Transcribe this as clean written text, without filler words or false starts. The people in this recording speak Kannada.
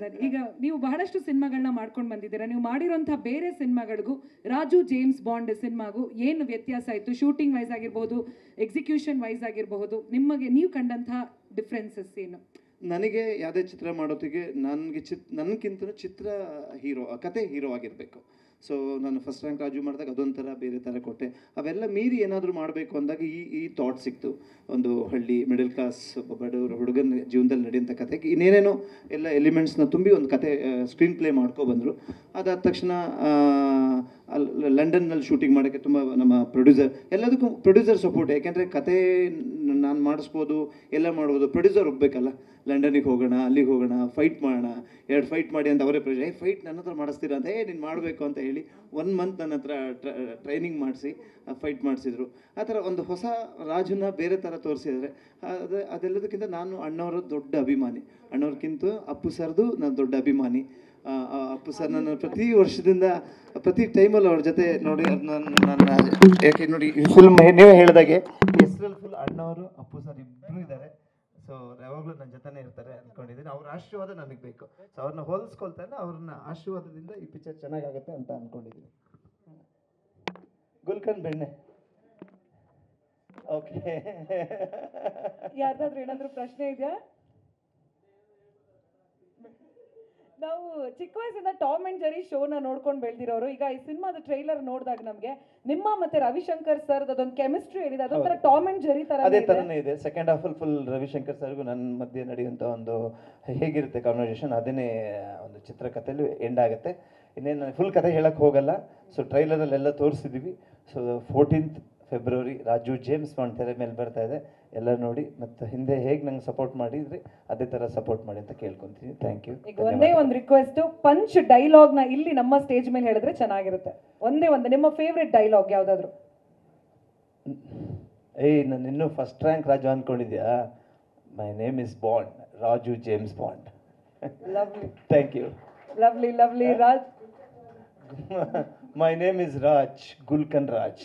ಸರ್, ಈಗ ನೀವು ಬಹಳಷ್ಟು ಸಿನಿಮಾಗಳನ್ನ ಮಾಡ್ಕೊಂಡು ಬಂದಿದ್ದೀರಾ. ನೀವು ಮಾಡಿರೋಂಥ ಬೇರೆ ಸಿನಿಮಾಗಳಿಗೂ ರಾಜು ಜೇಮ್ಸ್ ಬಾಂಡ್ ಸಿನಿಮಾಗೂ ಏನು ವ್ಯತ್ಯಾಸ ಇತ್ತು? ಶೂಟಿಂಗ್ ವೈಸ್ ಆಗಿರ್ಬೋದು, ಎಕ್ಸಿಕ್ಯೂಷನ್ ವೈಸ್ ಆಗಿರಬಹುದು, ನಿಮಗೆ ನೀವು ಕಂಡಂಥ ಡಿಫ್ರೆನ್ಸಸ್ ಏನು? ನನಗೆ ಯಾವುದೇ ಚಿತ್ರ ಮಾಡೋತ್ತಿಗೆ ನನಗಿಂತ ಚಿತ್ರ ಹೀರೋ, ಕತೆ ಹೀರೋ ಆಗಿರಬೇಕು. ಸೊ ನಾನು ಫಸ್ಟ್ ರ್ಯಾಂಕ್ ರಾಜು ಮಾಡಿದಾಗ ಅದೊಂಥರ ಬೇರೆ ಥರ ಕೊಟ್ಟೆ. ಅವೆಲ್ಲ ಮೀರಿ ಏನಾದರೂ ಮಾಡಬೇಕು ಅಂದಾಗ ಈ ಥಾಟ್ ಸಿಕ್ತು. ಒಂದು ಹಳ್ಳಿ ಮಿಡಲ್ ಕ್ಲಾಸ್ ಬಡವರ ಹುಡುಗನ ಜೀವನದಲ್ಲಿ ನಡೆಯುವಂಥ ಕತೆಗೆ ಇನ್ನೇನೇನೋ ಎಲ್ಲ ಎಲಿಮೆಂಟ್ಸ್ನ ತುಂಬಿ ಒಂದು ಕತೆ ಸ್ಕ್ರೀನ್ ಪ್ಲೇ ಮಾಡ್ಕೊಬಂದರು. ಅದಾದ ತಕ್ಷಣ ಲಂಡನ್ನಲ್ಲಿ ಶೂಟಿಂಗ್ ಮಾಡೋಕ್ಕೆ ತುಂಬ ನಮ್ಮ ಪ್ರೊಡ್ಯೂಸರ್, ಎಲ್ಲದಕ್ಕೂ ಪ್ರೊಡ್ಯೂಸರ್ ಸಪೋರ್ಟ್. ಯಾಕೆಂದರೆ ಕತೆ ನಾನು ಮಾಡಿಸ್ಬೋದು, ಎಲ್ಲ ಮಾಡ್ಬೋದು, ಪ್ರೊಡ್ಯೂಸರ್ ಒಪ್ಪಬೇಕಲ್ಲ. ಲಂಡನಿಗೆ ಹೋಗೋಣ, ಅಲ್ಲಿಗೆ ಹೋಗೋಣ, ಫೈಟ್ ಮಾಡೋಣ, 2 ಫೈಟ್ ಮಾಡಿ ಅಂತ ಅವರೇ ಫೈಟ್ ನನ್ನ ಹತ್ರ ಮಾಡಿಸ್ತೀರಾ ಅಂತ, ನೀನು ಮಾಡಬೇಕು ಅಂತ ಹೇಳಿ 1 ಮಂತ್ ನನ್ನ ಹತ್ರ ಟ್ರೈನಿಂಗ್ ಮಾಡಿಸಿ ಫೈಟ್ ಮಾಡಿಸಿದ್ರು. ಆ ಥರ ಒಂದು ಹೊಸ ರಾಜನ ಬೇರೆ ಥರ ತೋರಿಸಿದ್ದಾರೆ. ಅದೆಲ್ಲದಕ್ಕಿಂತ ನಾನು ಅಣ್ಣವರ ದೊಡ್ಡ ಅಭಿಮಾನಿ. ಅಣ್ಣವ್ರಿಗಿಂತ ಅಪ್ಪು ಸರ್ದು ನಾನು ದೊಡ್ಡ ಅಭಿಮಾನಿ. ಅಪ್ಪು ಸರ್ ನನ್ನ ಪ್ರತಿ ವರ್ಷದಿಂದ ಪ್ರತಿ ಟೈಮಲ್ಲಿ ಅವ್ರ ಜೊತೆ ನೋಡಿ ನನ್ನ ಯಾಕೆ ನೋಡಿ ಫುಲ್ ನೀವೇ ಹೇಳಿದಾಗೆ ಹೆಸರಲ್ಲಿ ಫುಲ್ ಅಣ್ಣವರು ಅಪ್ಪು ಸರ್ ಇಬ್ಬರು ಇದ್ದಾರೆ. ಸೊ ಯಾವಾಗಲೂ ನನ್ನ ಜೊತೆನೇ ಇರ್ತಾರೆ ಅಂದ್ಕೊಂಡಿದ್ದೀನಿ. ಅವ್ರ ಆಶೀರ್ವಾದ ನನಗೆ ಬೇಕು. ಸೊ ಅವ್ರನ್ನ ಹೋಲಿಸ್ಕೊಳ್ತಾ ಇಲ್ಲ, ಅವ್ರನ್ನ ಆಶೀರ್ವಾದದಿಂದ ಈ ಪಿಕ್ಚರ್ ಚೆನ್ನಾಗಾಗುತ್ತೆ ಅಂತ ಅಂದ್ಕೊಂಡಿದ್ದೀನಿ. ಗುಲ್ಕನ್ ಬೆಣ್ಣೆ. ಓಕೆ, ಯಾರ್ದಾದ್ರೂ ಏನಾದರೂ ಪ್ರಶ್ನೆ ಇದೆಯಾ? ನಾವು ಚಿಕ್ಕ ವಯಸ್ಸಿಂದ ಟಾಮ್ ಅಂಡ್ ಜೆರಿ ಶೋನ ನೋಡ್ಕೊಂಡು ಬೆಳೆದಿರೋರು. ಈಗ ಈ ಸಿನಿಮಾದ ಟ್ರೈಲರ್ ನೋಡಿದಾಗ ನಮಗೆ ನಿಮ್ಮ ಮತ್ತೆ ರವಿಶಂಕರ್ ಸರ್ ಅದೊಂದು ಕೆಮಿಸ್ಟ್ರಿ ಏನಿದೆ, ಅದೊಂಥರ ಟಾಮ್ ಅಂಡ್ ಜೆರಿ ತರ ಅದೇ ಥರನೇ ಇದೆ. ಸೆಕೆಂಡ್ ಹಾಫಲ್ಲಿ ಫುಲ್ ರವಿಶಂಕರ್ ಸರ್ಗೂ ನನ್ನ ಮಧ್ಯೆ ನಡೆಯುವಂಥ ಒಂದು ಹೇಗಿರುತ್ತೆ ಕಾನ್ವರ್ಸೇಷನ್, ಅದನ್ನೇ ಒಂದು ಚಿತ್ರಕಥೆಯಲ್ಲಿ ಎಂಡ್ ಆಗುತ್ತೆ. ಇನ್ನೇನು ನಾನು ಫುಲ್ ಕಥೆ ಹೇಳಕ್ಕೆ ಹೋಗಲ್ಲ. ಸೊ ಟ್ರೈಲರಲ್ಲೆಲ್ಲ ತೋರಿಸಿದ್ದೀವಿ. So 14th February Raju James Bond ತೆರೆ ಮೇಲೆ ಬರ್ತಾ ಇದೆ. ಎಲ್ಲ ನೋಡಿ, ಮತ್ತು ಹಿಂದೆ ಹೇಗೆ ನಂಗೆ ಸಪೋರ್ಟ್ ಮಾಡಿದ್ರಿ ಅದೇ ಥರ ಸಪೋರ್ಟ್ ಮಾಡಿ ಅಂತ ಕೇಳ್ಕೊತೀನಿ. Thank you. ಈಗ ಒಂದೇ ಒಂದು ರಿಕ್ವೆಸ್ಟ್, ಪಂಚ್ ಡೈಲಾಗ್ನ ಇಲ್ಲಿ ನಮ್ಮ ಸ್ಟೇಜ್ ಮೇಲೆ ಹೇಳಿದ್ರೆ ಚೆನ್ನಾಗಿರುತ್ತೆ. ಒಂದೇ ಒಂದು ನಿಮ್ಮ ಫೇವ್ರೆಟ್ ಡೈಲಾಗ್ ಯಾವುದಾದ್ರು? ನಾನು ಇನ್ನೂ ಫಸ್ಟ್ ರ್ಯಾಂಕ್ ರಾಜು ಅಂದ್ಕೊಂಡಿದ್ಯಾ? My name is Bond, Raju James Bond. Lovely. Thank you. Lovely lovely. Raj, my name is Raj, Gulkan Raj.